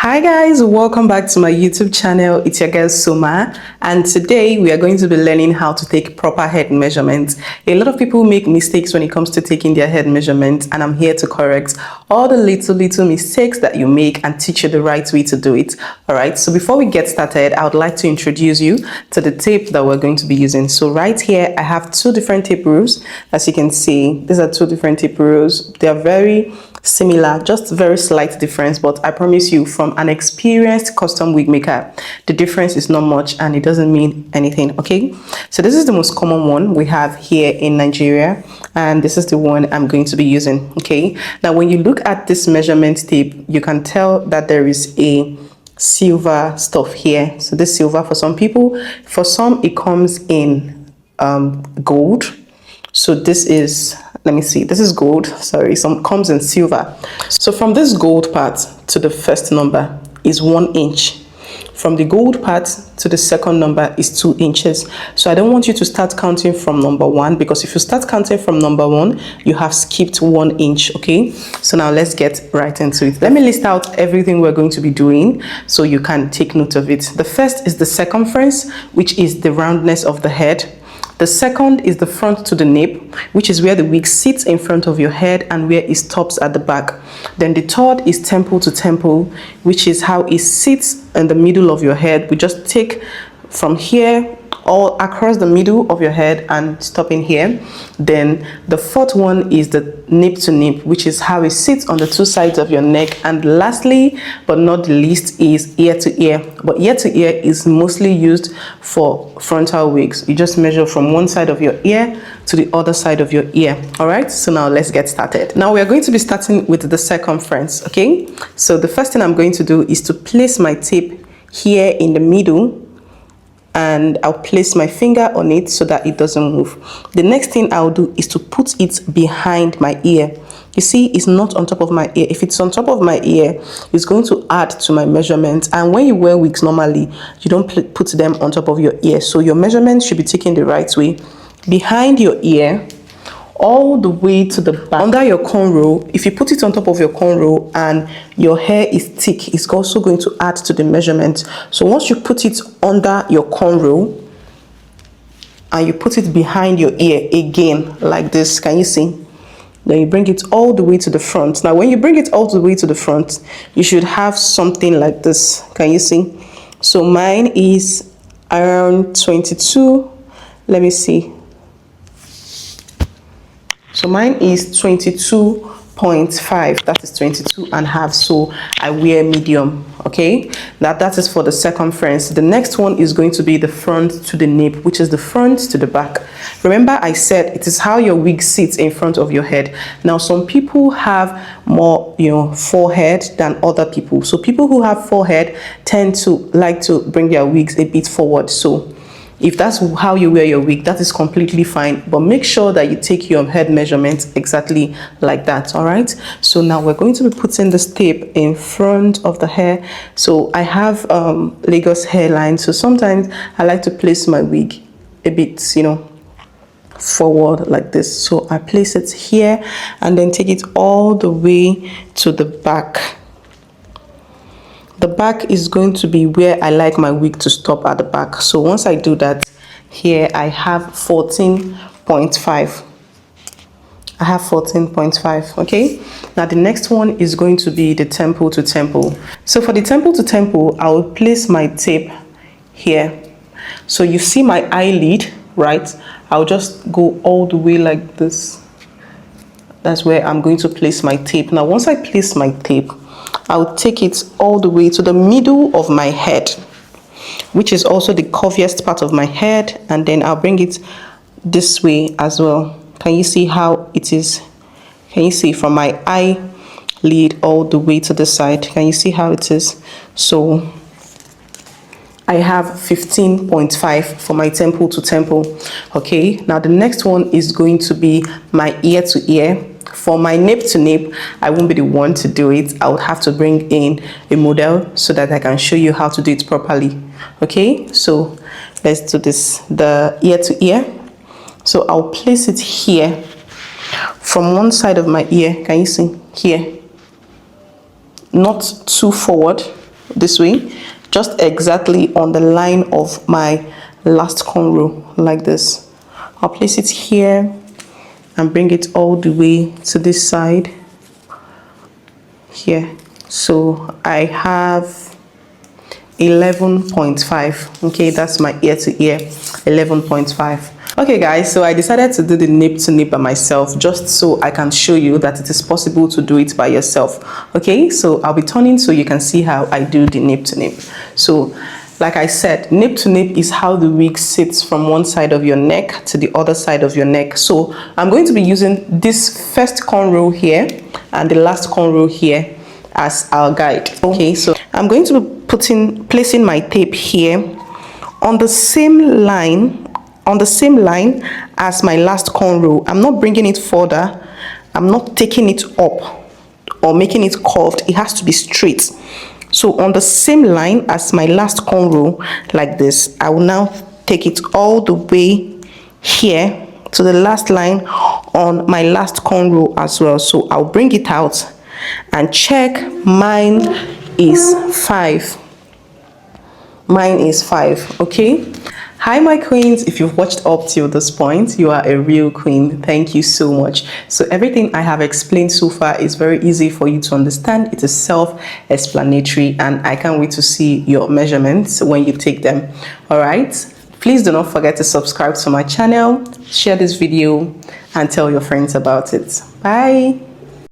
Hi guys, welcome back to my YouTube channel. It's your girl Suma, and today we are going to be learning how to take proper head measurements. A lot of people make mistakes when it comes to taking their head measurements, and I'm here to correct all the little mistakes that you make and teach you the right way to do it. All right, so before we get started, I would like to introduce you to the tape that we're going to be using. So right here I have two different tape rules. As you can see, these are two different tape rules. They are very similar, just very slight difference, but I promise you, from an experienced custom wig maker, the difference is not much and it doesn't mean anything. Okay, so this is the most common one we have here in Nigeria, and this is the one I'm going to be using. Okay, now when you look at this measurement tape, you can tell that there is a silver stuff here. So this silver, for some people, for some it comes in gold. So this is, let me see, this is gold, sorry, some comes in silver. So from this gold part to the first number is 1 inch. From the gold part to the second number is 2 inches. So I don't want you to start counting from number 1, because if you start counting from number 1, you have skipped 1 inch. Okay, so now let's get right into it. Let me list out everything we're going to be doing so you can take note of it. The first is the circumference, which is the roundness of the head. The second is the front to the nape, which is where the wig sits in front of your head and where it stops at the back. Then the third is temple to temple, which is how it sits in the middle of your head. We just take from here all across the middle of your head and stop in here. Then the fourth one is the nape to nape, which is how it sits on the two sides of your neck. And lastly but not the least is ear to ear. But ear to ear is mostly used for frontal wigs. You just measure from one side of your ear to the other side of your ear. All right, so now let's get started. Now we are going to be starting with the circumference. Okay, so the first thing I'm going to do is to place my tape here in the middle, and I'll place my finger on it so that it doesn't move. The next thing I'll do is to put it behind my ear. You see, it's not on top of my ear. If it's on top of my ear, it's going to add to my measurement. And when you wear wigs normally, you don't put them on top of your ear. So your measurement should be taken the right way. Behind your ear, all the way to the back, under your cornrow. If you put it on top of your cornrow and your hair is thick, it's also going to add to the measurement. So once you put it under your cornrow and you put it behind your ear again like this, can you see? Then you bring it all the way to the front. Now when you bring it all the way to the front, you should have something like this. Can you see? So mine is around 22. Let me see. So mine is 22.5. That is 22.5. So I wear medium. Okay, that is for the circumference. The next one is going to be the front to the nape, which is the front to the back. Remember I said it is how your wig sits in front of your head. Now some people have more forehead than other people. So people who have forehead tend to like to bring their wigs a bit forward. So if that's how you wear your wig, that is completely fine, but make sure that you take your head measurement exactly like that. All right, so now we're going to be putting this tape in front of the hair. So I have Lagos hairline, so sometimes I like to place my wig a bit forward like this. So I place it here and then take it all the way to the back. The back is going to be where I like my wig to stop at the back. So once I do that, here I have 14.5. I have 14.5. Okay, now the next one is going to be the temple to temple. So for the temple to temple, I will place my tape here. So you see my eyelid, right? I'll just go all the way like this. That's where I'm going to place my tape. Now once I place my tape, I'll take it all the way to the middle of my head, which is also the curviest part of my head, and then I'll bring it this way as well. Can you see how it is? Can you see from my eyelid all the way to the side? Can you see how it is? So I have 15.5 for my temple to temple. Okay, now the next one is going to be my ear to ear. For my nape to nape, I won't be the one to do it. I would have to bring in a model so that I can show you how to do it properly. Okay, so let's do this. The ear to ear. So I'll place it here from one side of my ear. Can you see? Here. Not too forward. this way, just exactly on the line of my last cornrow, like this. I'll place it here and bring it all the way to this side here. So I have 11.5. okay, that's my ear to ear, 11.5. Okay guys, so I decided to do the nape to nape by myself, just so I can show you that it is possible to do it by yourself. Okay, so I'll be turning so you can see how I do the nape to nape. So like I said, nape to nape is how the wig sits from one side of your neck to the other side of your neck. So I'm going to be using this first cornrow here and the last cornrow here as our guide. Okay, so I'm going to be placing my tape here on the same line as my last cornrow. I'm not bringing it further, I'm not taking it up or making it curved. It has to be straight. So on the same line as my last cornrow, like this, I will now take it all the way here to the last line on my last cornrow as well. So I'll bring it out and check. Mine is 5. Mine is 5. Okay. Hi my queens, if you've watched up till this point, you are a real queen. Thank you so much. So everything I have explained so far is very easy for you to understand. It is self-explanatory and I can't wait to see your measurements when you take them. All right, please do not forget to subscribe to my channel, share this video and tell your friends about it. Bye.